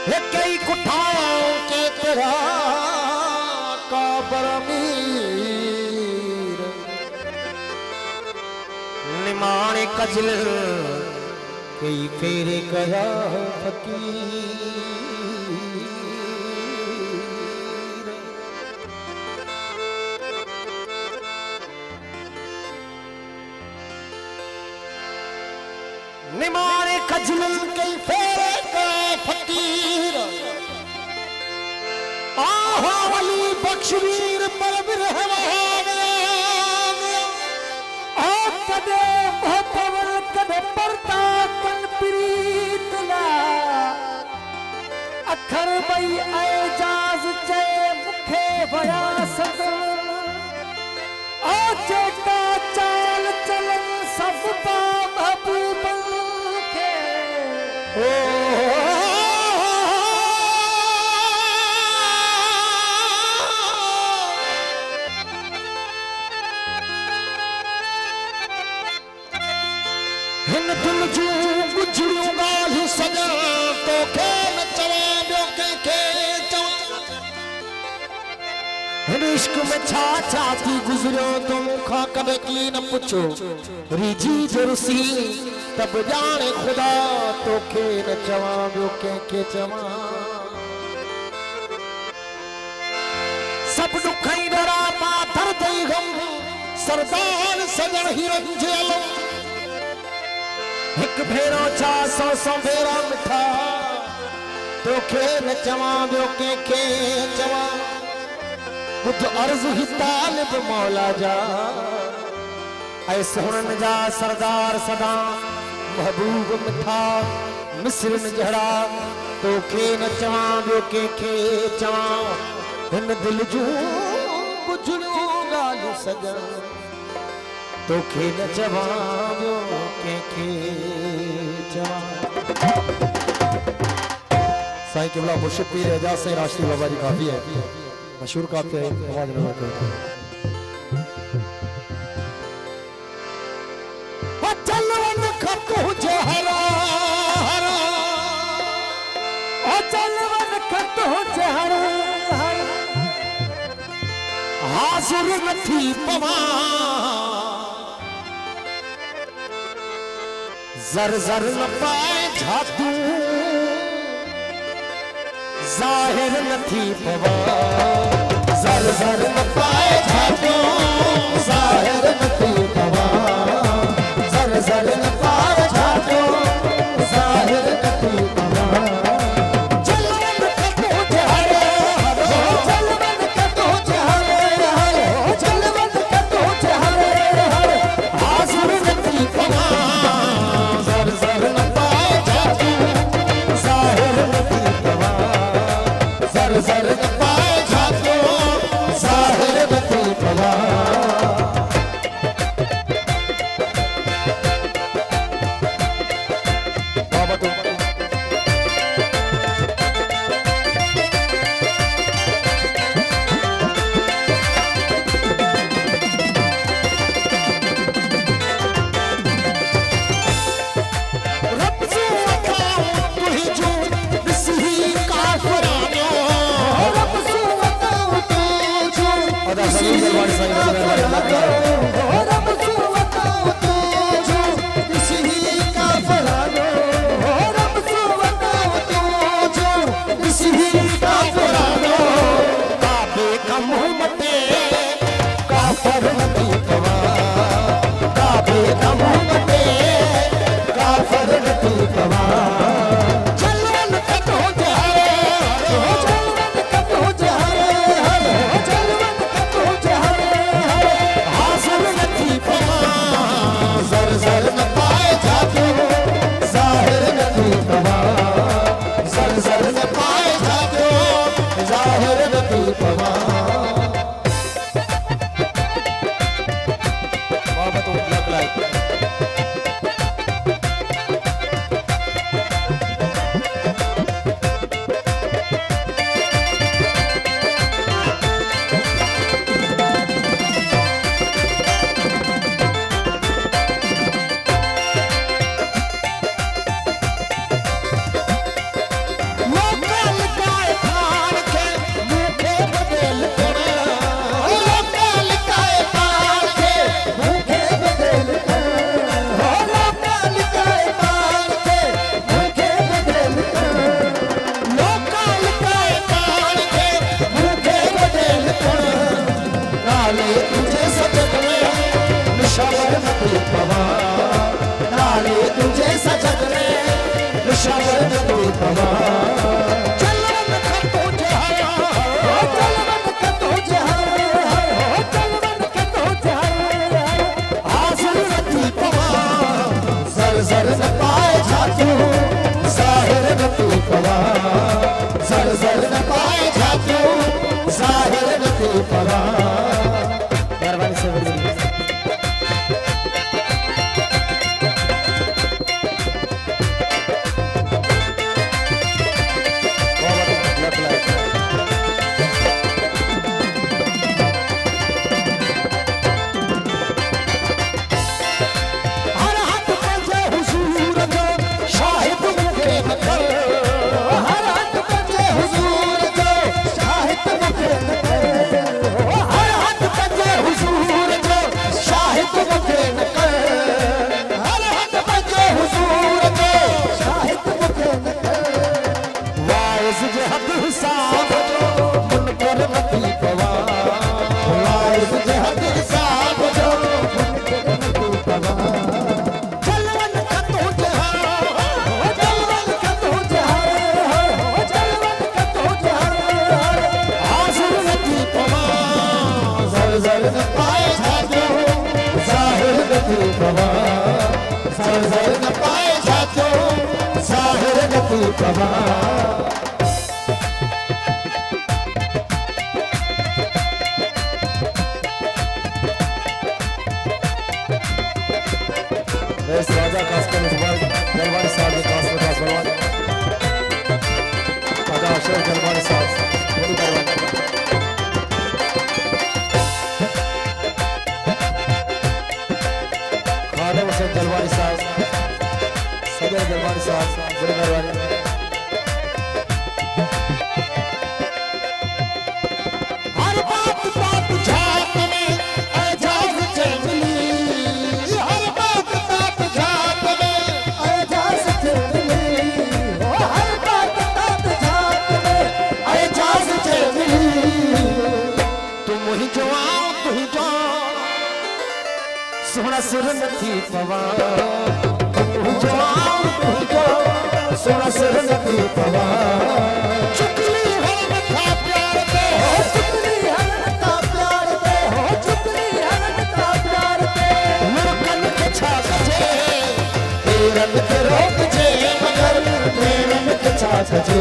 कई कुठाओं के तेरा काबर मीर निमाने कजल कई फेरे कया फकीर निमाने कजल कई फेरे कया फकीर आहा वली बख्शवीर पर कदे मोहब्बत कदे परता कल प्रीतला अखर बई एजाज चे मुखे भया सदर आ चेता चाल चलन सब पा महबूब के हिन दिल जू गुजरियूं ॻाल्हियूं सॼा तोखे न चवां ॿियो कंहिंखे चवां हिन इश्क में छा छा थी गुज़रियो तो मूंखां कॾहिं की न पुछो रिजी जो रुसी तब ॼाणे ख़ुदा तोखे न चवां ॿियो कंहिंखे चवां सभु ॾुख ई डरा मां दर्द ई ग़म सरदार सजण हीरनि जे अलम एक भेरो छा सौ सौ भेरा मिठा तोखे न चवां ॿियो कंहिंखे चवां ॿुध अर्ज़ ही तालिब मौला जा ऐं सोहणनि जा सरदार सदा महबूब मिठा मिसरन जहिड़ा तोखे न चवां ॿियो कंहिंखे चवां हिन दिल जूं गुजरियूं ॻाल्हियूं सॼा तोखे न चवां ॿियो कंहिंखे चवां साईं केवला मुर्शिद पीर एजाज साईं राष्ट्रीय बाबा जी काफी है मशहूर काफी है आवाज लगा के चलवन खतो जहरा ओ चलवन खतो जहरा हाज़िर नथी पवां जर जर न पाए झातू जाहिर नथी पवा जर जर न पाए झातू जाहिर नथी पवा जर जर न पाए झातू जाहिर नथी पवा चलवन कतो जहरे चलवन कतो जहरे चलवन कतो जहरे हाज़िर नथी पवा जर न पाए झातो ज़ाहिर नथी पवा शरण तू पवा चलवन खतो जहाया चलवन खतो जहाया चलवन खतो जहाया हासिल नथी पवा सर सर न पाए छातू साहिर नथी पवा सर सर न पाए छातू साहिर नथी पवा मेहरबानी से राजा खासकर दरबारी साहब ने खास खास बलवान राजा अशरफ दरबारी साहब बड़ी बलवान खादम हुसैन दरबारी साहब सदर दरबारी साहब बड़ी बलवान सोना सिर नथी पवा सोना सिर नथी पवा चुकली हर मथा प्यार दे चुकली हर मथा प्यार दे चुकली हर मथा प्यार दे मुरकन के छा सजे तेरन के रोक जे मगर तेरन के छा सजे